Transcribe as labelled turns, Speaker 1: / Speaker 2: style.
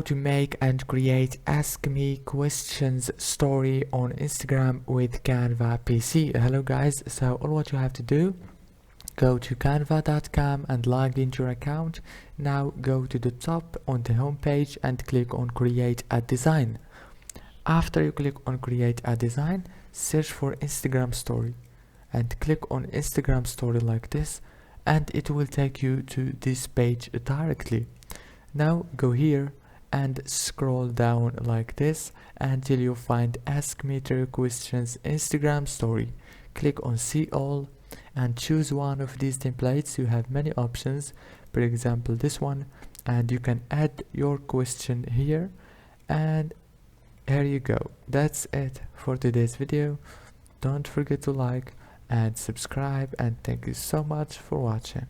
Speaker 1: how to make and create Ask Me Questions story on Instagram with Canva PC. Hello guys, so all what you have to do, go to canva.com and log into your account. Now go to the top on the home page and click on create a design. After you click on create a design, search for Instagram story and click on Instagram story like this, and it will take you to this page directly. Now go here and scroll down like this until you find Ask Me 3 Questions Instagram story. Click on see all and choose one of these templates. You have many options, for example this one, and you can add your question here, and here you go. That's it for today's video. Don't forget to like and subscribe, and thank you so much for watching.